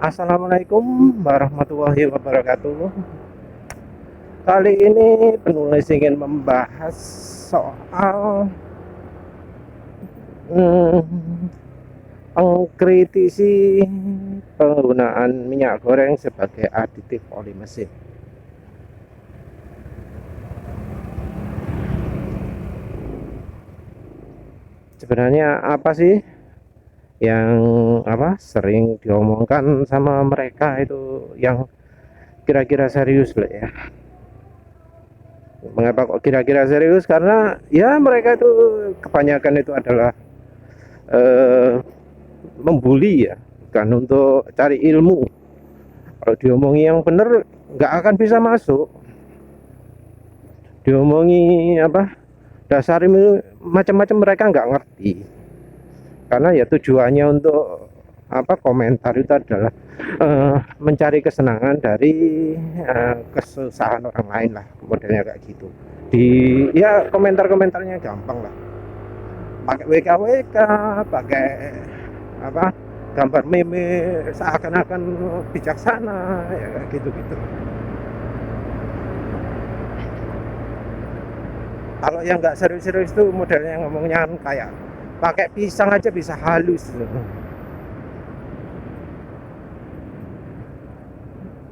Assalamualaikum warahmatullahi wabarakatuh. Kali ini penulis ingin membahas soal hmm, mengkritisi penggunaan minyak goreng sebagai aditif oli mesin. Sebenarnya apa sih yang sering diomongkan sama mereka itu yang kira-kira serius lah ya? Mengapa kok kira-kira serius? Karena ya mereka itu kebanyakan itu adalah eh, membuli ya, bukan untuk cari ilmu. Kalau diomongi yang benar nggak akan bisa masuk. Diomongi dasar ilmu macam-macam mereka nggak ngerti. Karena ya tujuannya untuk komentar itu adalah mencari kesenangan dari kesusahan orang lain lah, modelnya kayak gitu. Di ya komentar-komentarnya gampang lah, pakai WKWK, pakai gambar meme seakan-akan bijaksana ya gitu-gitu. Kalau yang nggak serius-serius itu modelnya ngomongnya kayak pakai pisang aja bisa halus.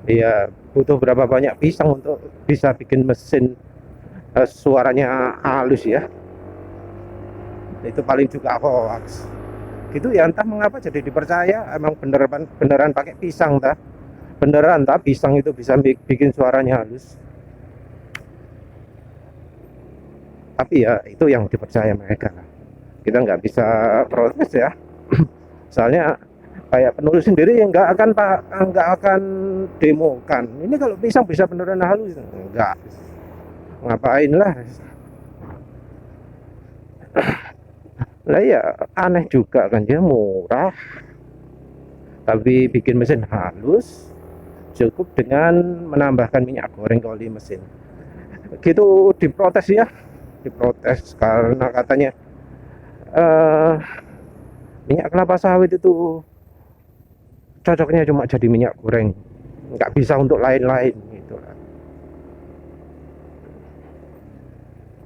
Iya, butuh berapa banyak pisang untuk bisa bikin mesin suaranya halus ya. Itu paling juga hoax. Gitu ya, entah mengapa jadi dipercaya emang beneran pakai pisang tah. Beneran tah pisang itu bisa bikin suaranya halus. Tapi ya itu yang dipercaya mereka. Kita nggak bisa protes ya. Soalnya kayak penulis sendiri yang nggak akan demokan. Ini kalau pisang bisa beneran halus, enggak. Ngapain lah. Lah ya aneh juga kan, dia murah tapi bikin mesin halus cukup dengan menambahkan minyak goreng ke oli mesin. Gitu diprotes ya, diprotes karena katanya eh, minyak kelapa sawit itu cocoknya cuma jadi minyak goreng, nggak bisa untuk lain-lain gitu.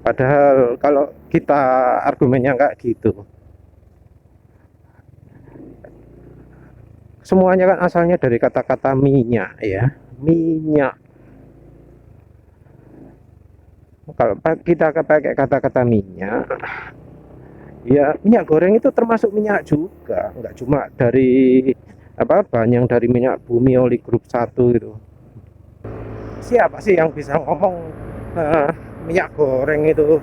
Padahal kalau kita argumennya nggak gitu, semuanya kan asalnya dari kata-kata minyak ya, minyak. Kalau kita pakai kata-kata minyak, ya minyak goreng itu termasuk minyak juga, nggak cuma dari bahan yang dari minyak bumi oli grup satu itu. Siapa sih yang bisa ngomong eh, minyak goreng itu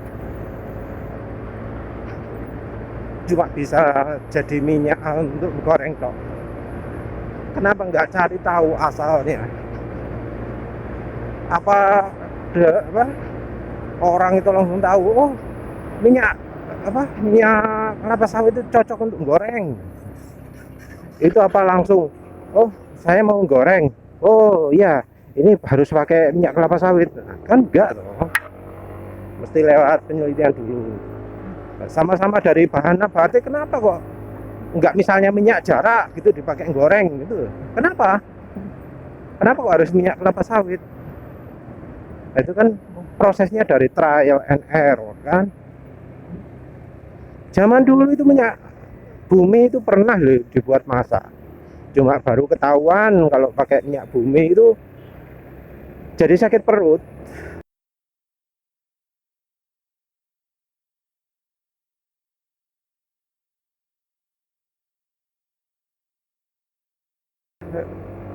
cuma bisa jadi minyak untuk goreng kok? Kenapa nggak cari tahu asalnya? Apa, apa orang itu langsung tahu, oh minyak minyak kelapa sawit itu cocok untuk goreng. Itu apa langsung, oh saya mau goreng, oh iya ini harus pakai minyak kelapa sawit? Kan enggak toh, mesti lewat penelitian dulu. Sama-sama dari bahan nabati, kenapa kok enggak misalnya minyak jarak gitu dipakai goreng gitu? Kenapa kok harus minyak kelapa sawit? Nah, itu kan prosesnya dari trial and error kan. Zaman dulu itu minyak bumi itu pernah loh dibuat masak, cuma baru ketahuan kalau pakai minyak bumi itu jadi sakit perut.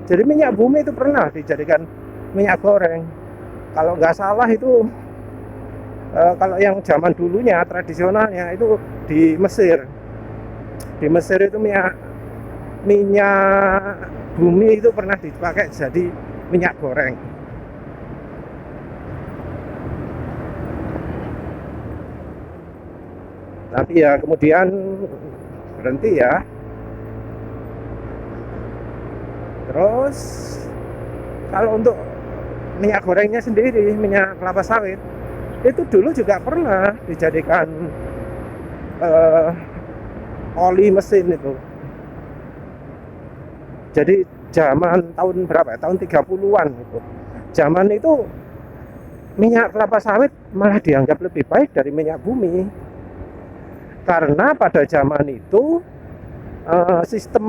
Jadi minyak bumi itu pernah dijadikan minyak goreng. Kalau nggak salah itu kalau yang zaman dulunya tradisionalnya itu di Mesir. Di Mesir itu minyak minyak bumi itu pernah dipakai jadi minyak goreng. Tapi ya kemudian berhenti ya. Terus kalau untuk minyak gorengnya sendiri, minyak kelapa sawit, itu dulu juga pernah dijadikan oli mesin itu. Jadi zaman tahun berapa ya? Tahun 30-an itu. Zaman itu minyak kelapa sawit malah dianggap lebih baik dari minyak bumi. Karena pada zaman itu sistem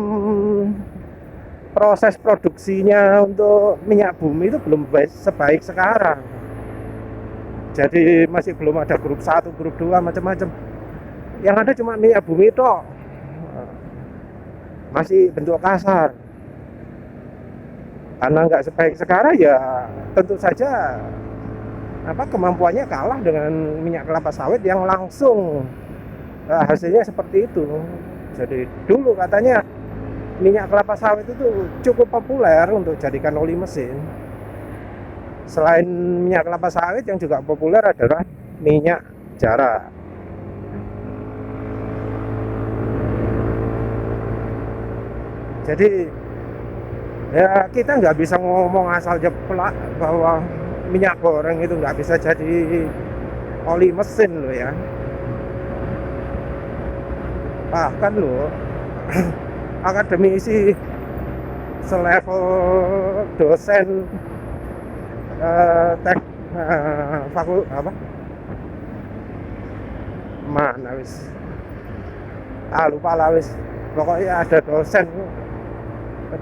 proses produksinya untuk minyak bumi itu belum sebaik sekarang. Jadi masih belum ada grup 1, grup 2, macam-macam. Yang ada cuma minyak bumi itu masih bentuk kasar. Karena nggak sebaik sekarang ya tentu saja kemampuannya kalah dengan minyak kelapa sawit yang langsung hasilnya seperti itu. Jadi dulu katanya minyak kelapa sawit itu cukup populer untuk jadikan oli mesin. Selain minyak kelapa sawit yang juga populer adalah minyak jara. Jadi ya kita nggak bisa ngomong asal jeplak bahwa minyak goreng itu nggak bisa jadi oli mesin loh ya. Bahkan loh akademisi selevel dosen tek fakul apa mana wis lupa lah wis, pokoknya ada dosen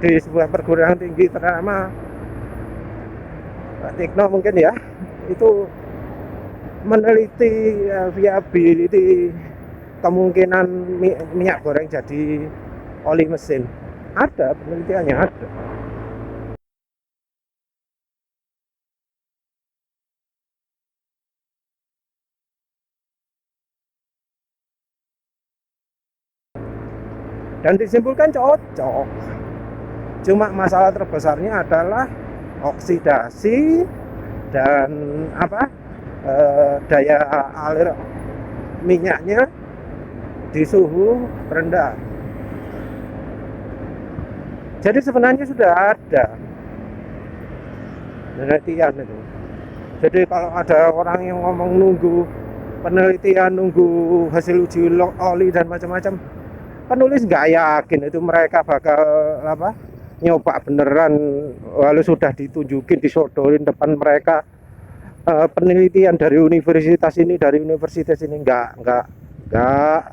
di sebuah perguruan tinggi ternama Tikno mungkin ya, itu meneliti viability kemungkinan minyak goreng jadi oli mesin. Ada penelitiannya, ada. Dan disimpulkan cocok. Cuma masalah terbesarnya adalah oksidasi dan daya alir minyaknya di suhu rendah. Jadi sebenarnya sudah ada penelitian itu. Jadi kalau ada orang yang ngomong nunggu penelitian, nunggu hasil uji oli dan macam-macam, penulis nggak yakin itu mereka bakal nyoba beneran, lalu sudah ditunjukin, disodorin depan mereka penelitian dari universitas ini, dari universitas ini. Nggak,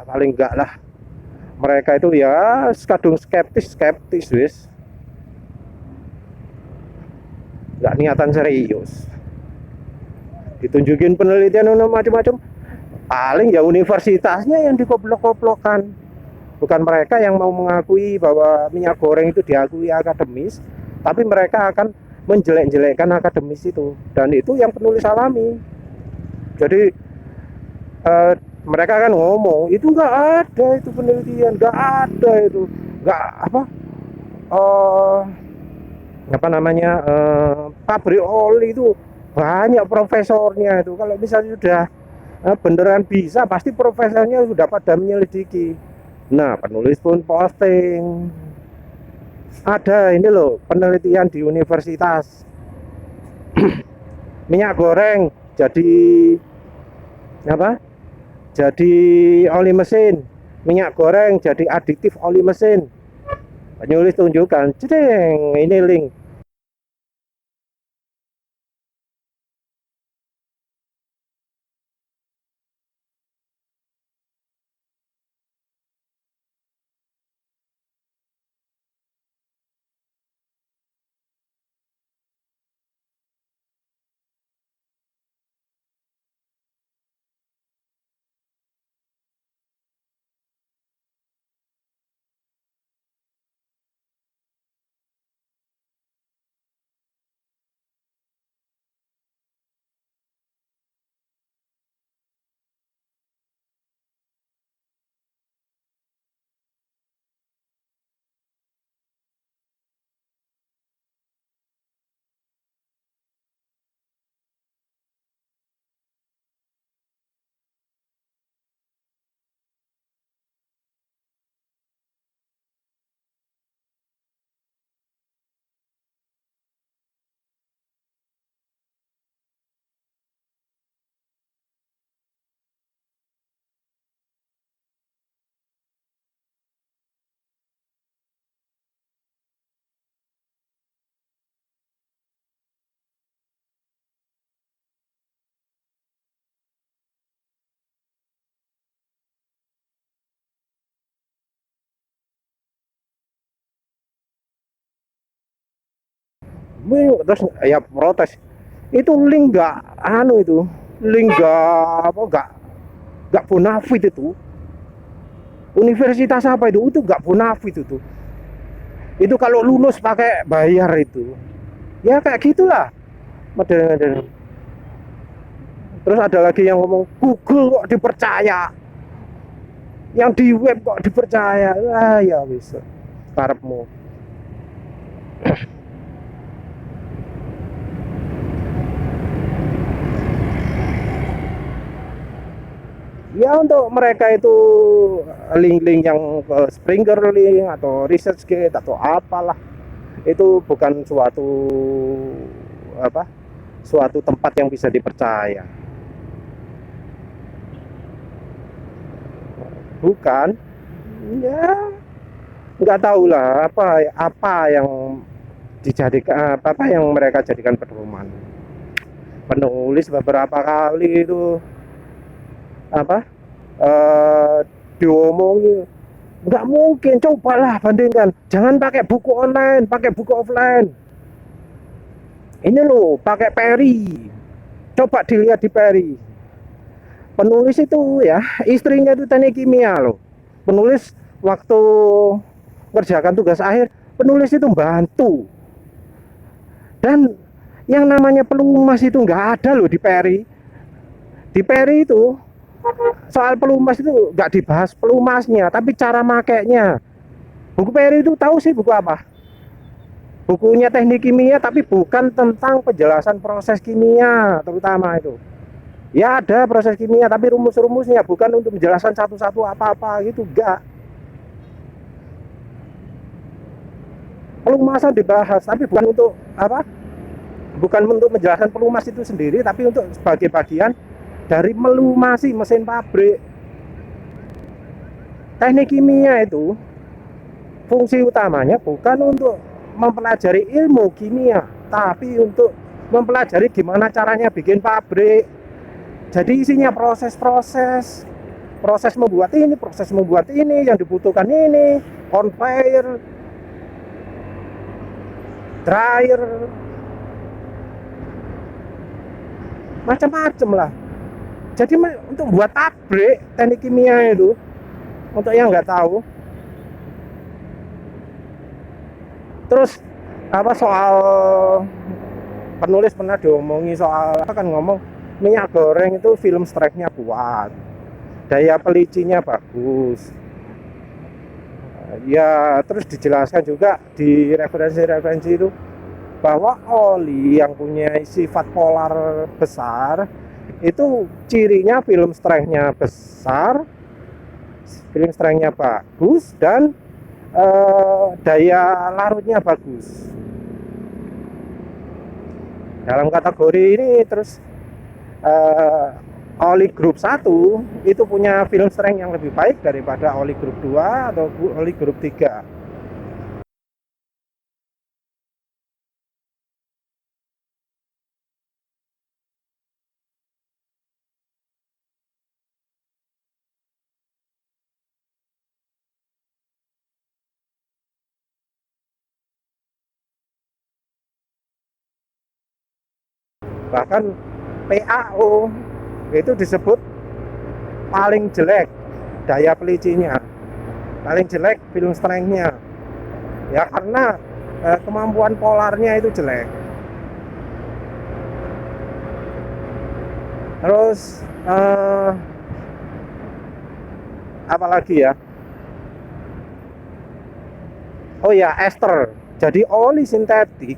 paling nggak lah. Mereka itu ya kadung skeptis wis, nggak niatan serius. Ditunjukin penelitian macam-macam, paling ya universitasnya yang dikoplok-koplokan, bukan mereka yang mau mengakui bahwa minyak goreng itu diakui akademis, tapi mereka akan menjelek-jelekkan akademis itu, dan itu yang penulis alami. Jadi mereka kan ngomong itu nggak ada, itu penelitian nggak ada, itu nggak pabrik oli itu banyak profesornya itu. Kalau misalnya sudah beneran bisa, pasti profesornya sudah pada menyelidiki. Nah, penulis pun posting, ada ini loh penelitian di universitas, minyak goreng jadi jadi oli mesin, minyak goreng jadi aditif oli mesin. Penulis tunjukkan, cedeng, ini link. Terus ya protes. Itu link nggak anu itu, link nggak apa nggak bonafit itu. Universitas apa itu nggak bonafit itu. Itu kalau lulus pakai bayar itu. Ya kayak gitulah model-model. Terus ada lagi yang ngomong Google kok dipercaya, yang di web kok dipercaya. Ah ya bisa karepmu. Ya untuk mereka itu link-link yang ke Springer link atau ResearchGate atau apalah, itu bukan suatu apa, suatu tempat yang bisa dipercaya. Bukan, ya nggak tahu lah apa yang dijadikan, apa yang mereka jadikan pedoman. Penulis beberapa kali itu apa diomongin, nggak mungkin, cobalah bandingkan, jangan pakai buku online, pakai buku offline. Ini loh pakai Perry, coba dilihat di Perry. Penulis itu ya istrinya itu teknik kimia loh. Penulis waktu kerjakan tugas akhir, penulis itu bantu. Dan yang namanya pelumas itu nggak ada loh di Perry. Di Perry itu soal pelumas itu nggak dibahas pelumasnya, tapi cara makainya. Buku Perry itu tahu sih buku apa? Bukunya teknik kimia, tapi bukan tentang penjelasan proses kimia terutama itu. Ya ada proses kimia, tapi rumus-rumusnya bukan untuk menjelaskan satu-satu apa-apa gitu, enggak. Pelumasan dibahas, tapi bukan untuk apa? Bukan untuk menjelaskan pelumas itu sendiri, tapi untuk sebagai bagian dari melumasi mesin pabrik. Teknik kimia itu fungsi utamanya bukan untuk mempelajari ilmu kimia, tapi untuk mempelajari gimana caranya bikin pabrik. Jadi isinya proses-proses, proses membuat ini, yang dibutuhkan ini, conveyor, dryer, macam-macam lah. Jadi untuk buat pabrik teknik kimia itu, untuk yang nggak tahu. Terus apa soal penulis pernah diomongi soal apa, kan ngomong minyak goreng itu film strike-nya kuat, daya pelicinya bagus. Ya terus dijelaskan juga di referensi-referensi itu bahwa oli yang punya sifat polar besar itu cirinya film strength-nya besar, film strength-nya bagus, dan daya larutnya bagus. Dalam kategori ini terus oli grup 1 itu punya film strength yang lebih baik daripada oli grup 2 atau oli grup 3. Bahkan PAO itu disebut paling jelek daya pelicinya, paling jelek film strength-nya, ya karena kemampuan polarnya itu jelek. Terus apalagi ya, oh ya, ester. Jadi oli sintetik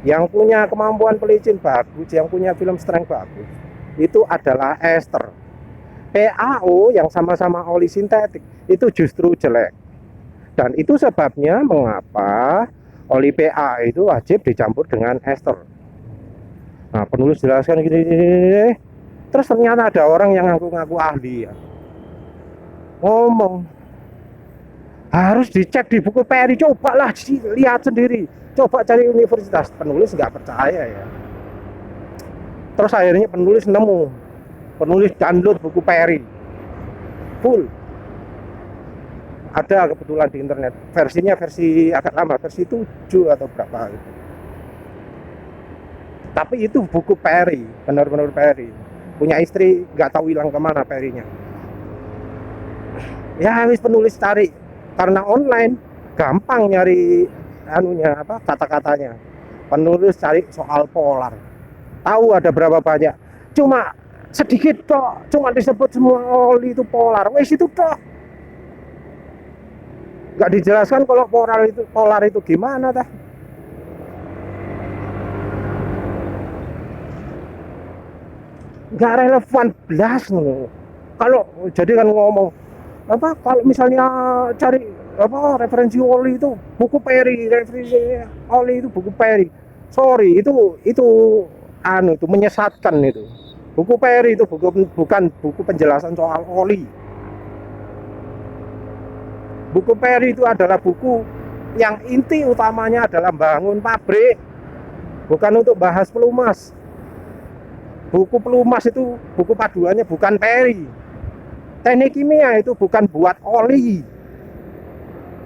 yang punya kemampuan pelicin bagus, yang punya film strength bagus, itu adalah ester. PAO yang sama-sama oli sintetik itu justru jelek. Dan itu sebabnya mengapa oli PA itu wajib dicampur dengan ester. Nah, penulis jelaskan gini. Terus ternyata ada orang yang ngaku-ngaku ahli ya, ngomong harus dicek di buku Perry, cobalah lihat sendiri, coba cari universitas. Penulis nggak percaya ya. Terus akhirnya penulis download buku Perry full, ada kebetulan di internet, versinya versi agak lama, versi 7 atau berapa gitu. Tapi itu buku Perry, benar-benar Perry. Punya istri nggak tahu hilang kemana Perrynya. Ya habis penulis cari, karena online gampang nyari anunya apa kata-katanya. Penulis cari soal polar. Tahu ada berapa banyak? Cuma sedikit toh, cuma disebut semua oli itu polar. Wes itu toh. Nggak dijelaskan kalau polar itu gimana dah. Nggak relevan belas nih. Kalau jadi kan ngomong apa kalau misalnya cari apa referensi oli itu buku Perry, referensi oli itu buku Perry. Sorry, itu anu itu menyesatkan itu. Buku Perry itu bukan buku penjelasan soal oli. Buku Perry itu adalah buku yang inti utamanya adalah bangun pabrik, bukan untuk bahas pelumas. Buku pelumas itu buku paduannya bukan Perry. Teknik kimia itu bukan buat oli,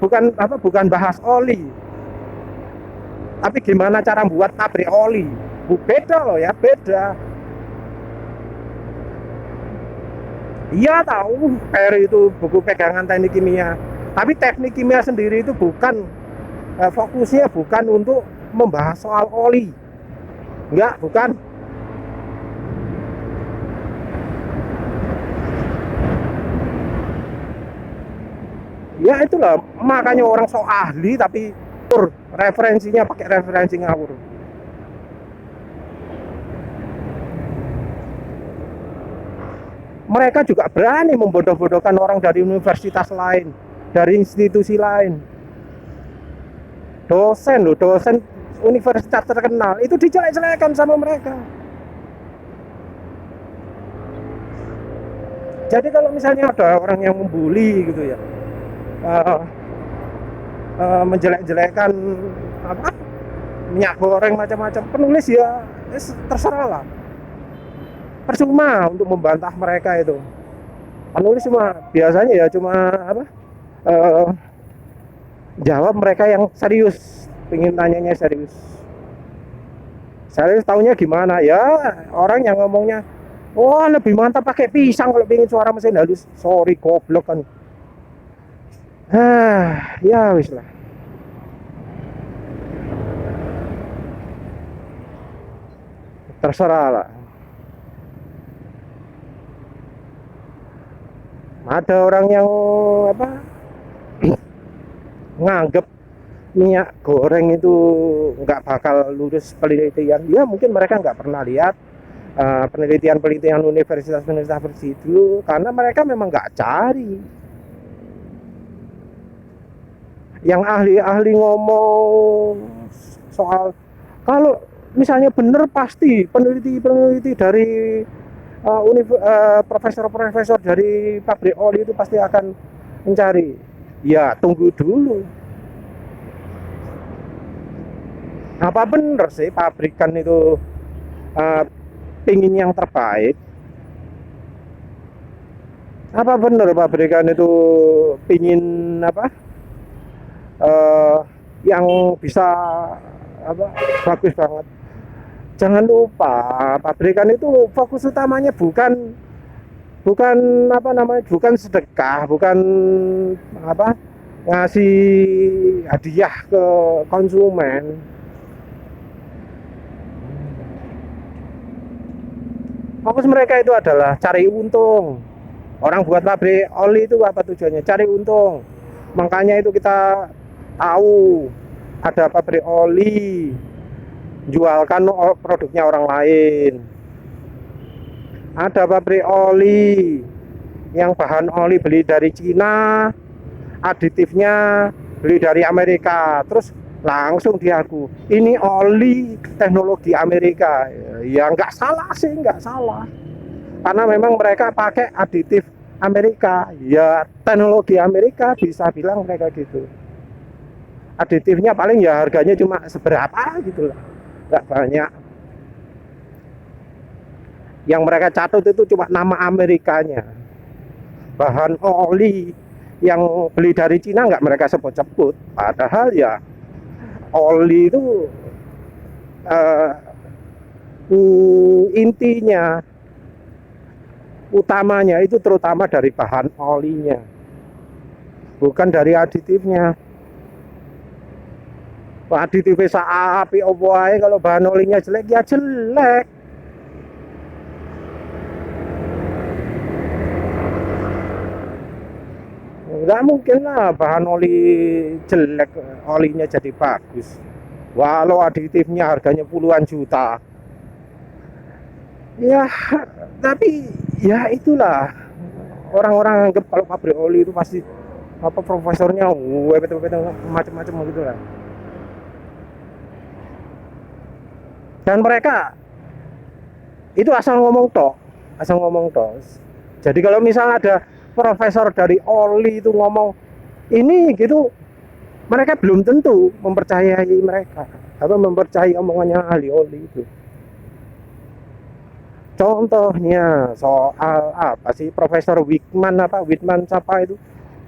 bukan bahas oli, tapi gimana cara buat pabrik oli. Beda loh ya, beda. Iya tahu Perry itu buku pegangan teknik kimia, tapi teknik kimia sendiri itu bukan fokusnya bukan untuk membahas soal oli, enggak, bukan. Ya itulah makanya orang so ahli tapi referensinya pakai referensi ngawur. Mereka juga berani membodoh-bodohkan orang dari universitas lain, dari institusi lain. Dosen universitas terkenal itu dijelek-jelekan sama mereka. Jadi kalau misalnya ada orang yang membuli gitu ya, menjelek-jelekan apa minyak goreng macam-macam, penulis ya terserah lah, percuma untuk membantah mereka itu. Penulis cuma biasanya ya cuma apa jawab mereka yang serius, pengen tanyanya serius taunya gimana ya. Orang yang ngomongnya wah lebih mantap pakai pisang kalau pengen suara mesin halus, sorry goblok kan. Ya wis lah. Terserah lah. Ada orang yang apa nganggep minyak goreng itu nggak bakal lulus penelitian. Ya mungkin mereka nggak pernah lihat penelitian universitas itu, karena mereka memang nggak cari. Yang ahli-ahli ngomong soal kalau misalnya benar pasti peneliti dari profesor-profesor dari pabrik oli itu pasti akan mencari. Ya tunggu dulu. Apa benar sih pabrikan itu pingin yang terbaik? Apa benar pabrikan itu pingin apa yang bisa apa bagus banget? Jangan lupa pabrikan itu fokus utamanya bukan apa namanya, bukan sedekah, bukan apa ngasih hadiah ke konsumen. Fokus mereka itu adalah cari untung. Orang buat pabrik oli itu apa tujuannya? Cari untung. Makanya itu kita tahu ada pabrik oli, jualkan produknya orang lain. Ada pabrik oli yang bahan oli beli dari Cina, aditifnya beli dari Amerika, terus langsung diaku ini oli teknologi Amerika. Ya nggak salah sih, nggak salah, karena memang mereka pakai aditif Amerika. Ya teknologi Amerika, bisa bilang mereka gitu. Aditifnya paling ya harganya cuma seberapa gitu lah, nggak banyak. Yang mereka catat itu cuma nama Amerikanya. Bahan oli yang beli dari Cina nggak mereka sebut-sebut. Padahal ya oli itu intinya utamanya itu terutama dari bahan olinya, bukan dari aditifnya. Aditifnya api opo ae, kalau bahan olinya jelek ya jelek. Nggak mungkin lah bahan oli jelek olinya jadi bagus, walau aditifnya harganya puluhan juta. Ya tapi ya itulah, orang-orang anggap kalau pabrik oli itu pasti apa profesornya macam-macam gitu lah. Dan mereka itu asal ngomong toh, asal ngomong toh. Jadi kalau misalnya ada profesor dari oli itu ngomong ini gitu, mereka belum tentu mempercayai mereka atau mempercayai omongannya ahli oli itu. Contohnya soal apa sih, Profesor Wickman apa Whitman siapa itu,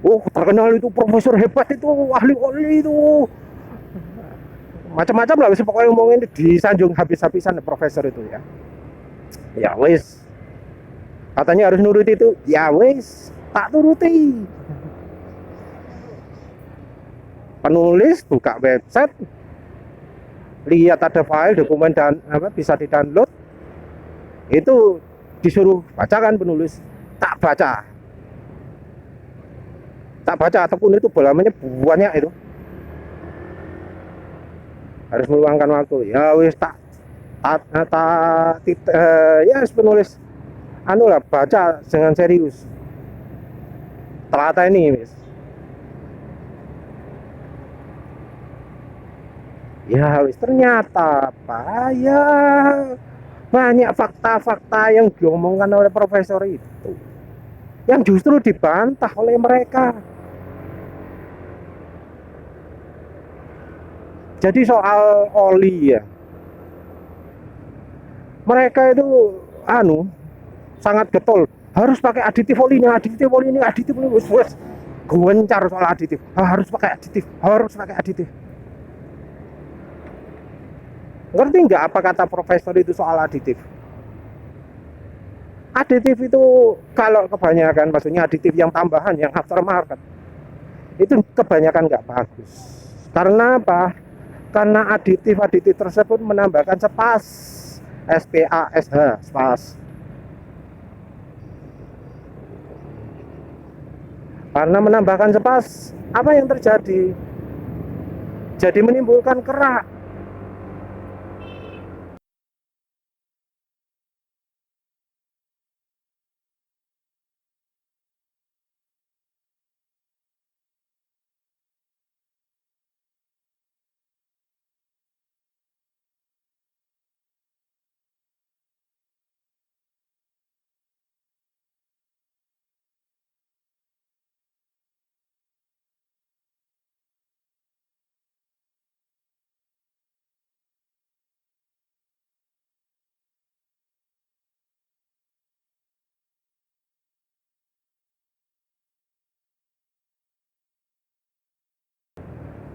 oh terkenal itu profesor hebat itu, ahli oli itu, macam-macam lah pokoknya ngomongin disanjung habis-habisan profesor itu ya. Ya wes, katanya harus nurut itu, ya wes tak turuti. Penulis buka website, lihat ada file dokumen dan apa bisa di-download, itu disuruh bacakan penulis, tak baca, ataupun itu namanya banyak itu, harus meluangkan waktu. Ya wis ya penulis anu lah, baca dengan serius, ternyata ini wis. Ya wis ternyata apa ya, banyak fakta-fakta yang diomongkan oleh profesor itu yang justru dibantah oleh mereka. Jadi soal oli ya, mereka itu sangat getol, harus pakai aditif oli ini, wes gencar soal aditif, harus pakai aditif. Ngerti nggak apa kata profesor itu soal aditif? Aditif itu kalau kebanyakan, maksudnya aditif yang tambahan, yang aftermarket, itu kebanyakan nggak bagus. Karena apa? Karena aditif tersebut menambahkan spas, spas. Karena menambahkan spas, apa yang terjadi? Jadi menimbulkan kerak.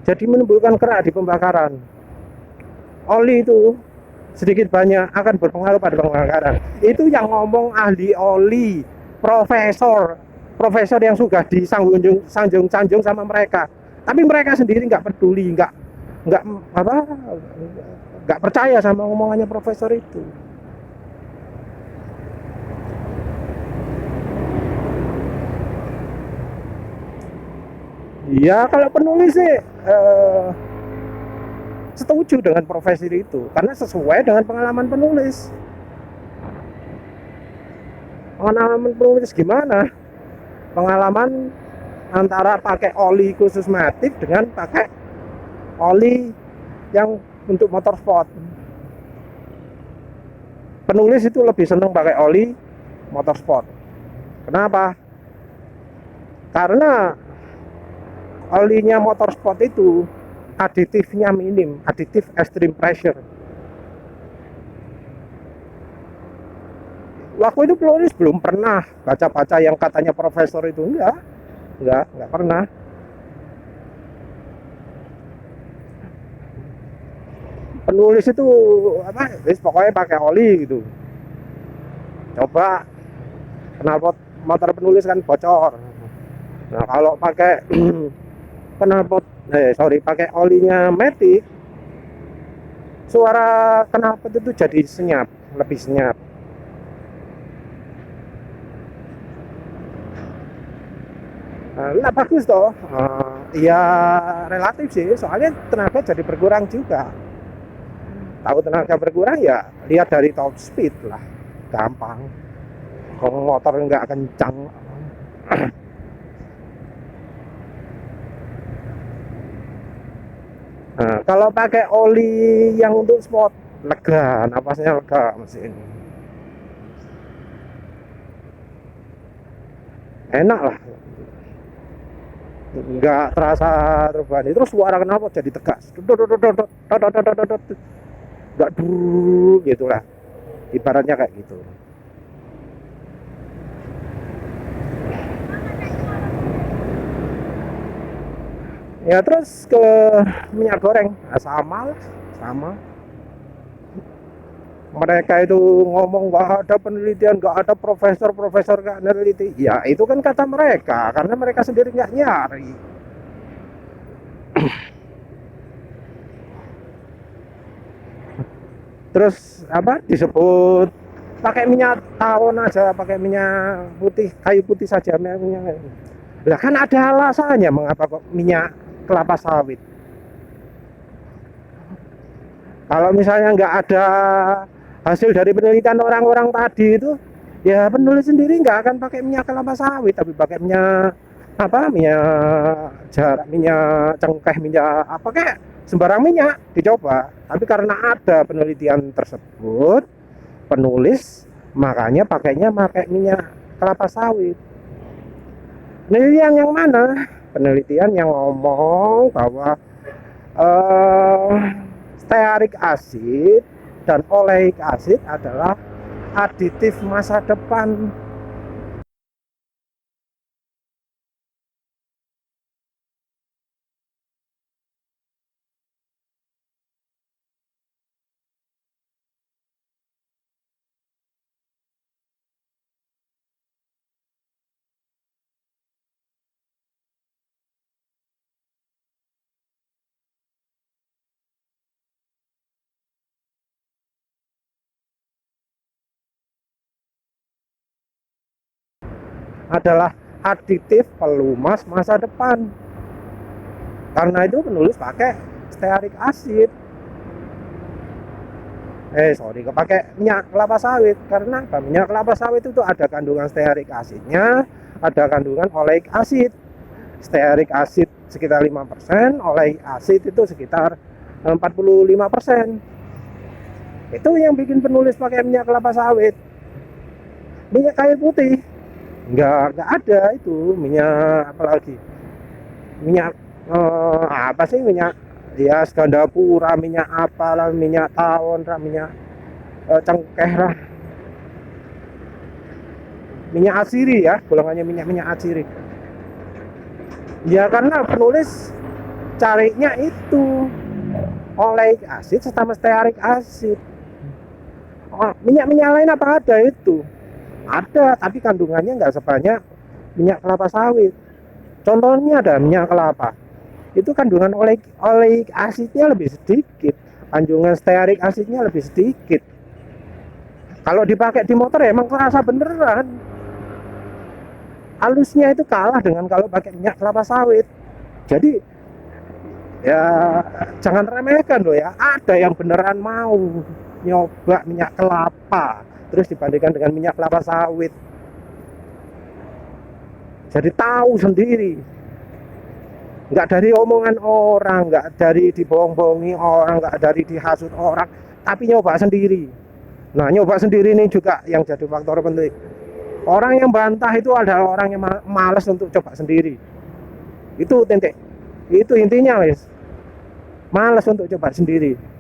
Jadi menimbulkan kerak di pembakaran. Oli itu sedikit banyak akan berpengaruh pada pembakaran. Itu yang ngomong ahli oli, profesor yang sudah disanjung sama mereka. Tapi mereka sendiri nggak peduli, nggak percaya sama omongannya profesor itu. Ya kalau penulis sih setuju dengan profesi itu karena sesuai dengan pengalaman penulis. Pengalaman penulis gimana? Pengalaman antara pakai oli khusus matic dengan pakai oli yang untuk motorsport. Penulis itu lebih senang pakai oli motorsport. Kenapa? Karena olinya motorsport itu aditifnya minim, aditif extreme pressure. Waktu itu penulis belum pernah baca-baca yang katanya profesor itu, enggak pernah. penulis itu apa, pokoknya pakai oli gitu. Coba knalpot motor penulis kan bocor. Nah kalau pakai knalpot pakai olinya Matic, suara knalpot itu jadi senyap, lebih senyap. Nah bagus toh. Ya relatif sih, soalnya tenaga jadi berkurang juga. Tahu tenaga berkurang ya lihat dari top speed lah, gampang. Kalau motor nggak kencang. Nah, kalau pakai oli yang untuk sport, lega, napasnya lega mesin. Enak lah, nggak terasa terbebani. Terus suara kenapa jadi tegas, nggak dulu gitulah, ibaratnya kayak gitu. Ya terus ke minyak goreng, nah, sama lah, sama. Mereka itu ngomong nggak ada penelitian, nggak ada profesor nggak neliti. Ya itu kan kata mereka, karena mereka sendiri nggak nyari. Terus apa disebut pakai minyak tawon aja, pakai minyak putih, kayu putih saja minyak. Lah kan ada alasannya mengapa kok minyak kelapa sawit. Kalau misalnya nggak ada hasil dari penelitian orang-orang tadi itu, ya penulis sendiri nggak akan pakai minyak kelapa sawit, tapi pakai minyak apa, minyak cengkeh, minyak apa kayak sembarang minyak dicoba. Tapi karena ada penelitian tersebut, penulis makanya pakainya pakai minyak kelapa sawit. Penelitian yang mana? Penelitian yang ngomong bahwa stearik acid dan oleic acid adalah aditif masa depan. Adalah aditif pelumas masa depan. Karena itu penulis pakai stearik acid. Pakai minyak kelapa sawit. Karena apa? Minyak kelapa sawit itu ada kandungan stearik acidnya, ada kandungan oleic acid. Stearik acid sekitar 5%, oleic acid itu sekitar 45%. Itu yang bikin penulis pakai minyak kelapa sawit. Minyak kayu putih nggak ada itu minyak, apalagi minyak apa sih, minyak ya Skandapura, minyak apalah, minyak tawon lah, minyak cengkeh lah, minyak atsiri ya, golongannya minyak atsiri. Ya karena penulis carinya itu oleic acid sama stearik acid. Minyak lain apa ada itu? Ada, tapi kandungannya nggak sebanyak minyak kelapa sawit. Contohnya ada minyak kelapa, itu kandungan oleic acidnya lebih sedikit, kandungan stearik acidnya lebih sedikit. Kalau dipakai di motor ya emang terasa beneran. Halusnya itu kalah dengan kalau pakai minyak kelapa sawit. Jadi ya jangan remehkan loh ya. Ada yang beneran mau nyoba minyak kelapa terus dibandingkan dengan minyak kelapa sawit, jadi tahu sendiri, nggak dari omongan orang, nggak dari dibohong-bohongi orang, nggak dari dihasut orang, tapi nyoba sendiri. Nah nyoba sendiri ini juga yang jadi faktor penting. Orang yang bantah itu adalah orang yang malas untuk coba sendiri. Itu titik, itu intinya guys, malas untuk coba sendiri.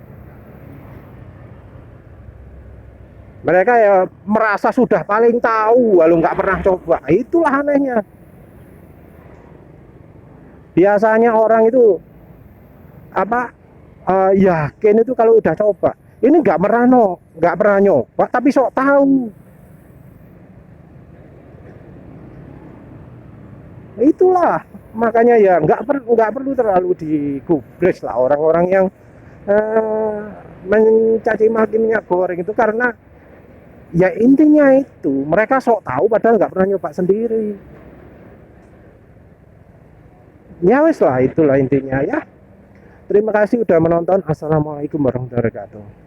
Mereka ya merasa sudah paling tahu walau nggak pernah coba. Itulah anehnya. Biasanya orang itu apa, yakin itu kalau udah coba. Ini nggak pernah nyoba, tapi sok tahu. Itulah makanya ya nggak perlu terlalu digubris lah orang-orang yang eh, mencaci maki minyak goreng itu, karena ya intinya itu mereka sok tahu padahal nggak pernah nyoba sendiri. Ya wes lah, itulah intinya ya. Terima kasih udah menonton. Assalamualaikum warahmatullahi wabarakatuh.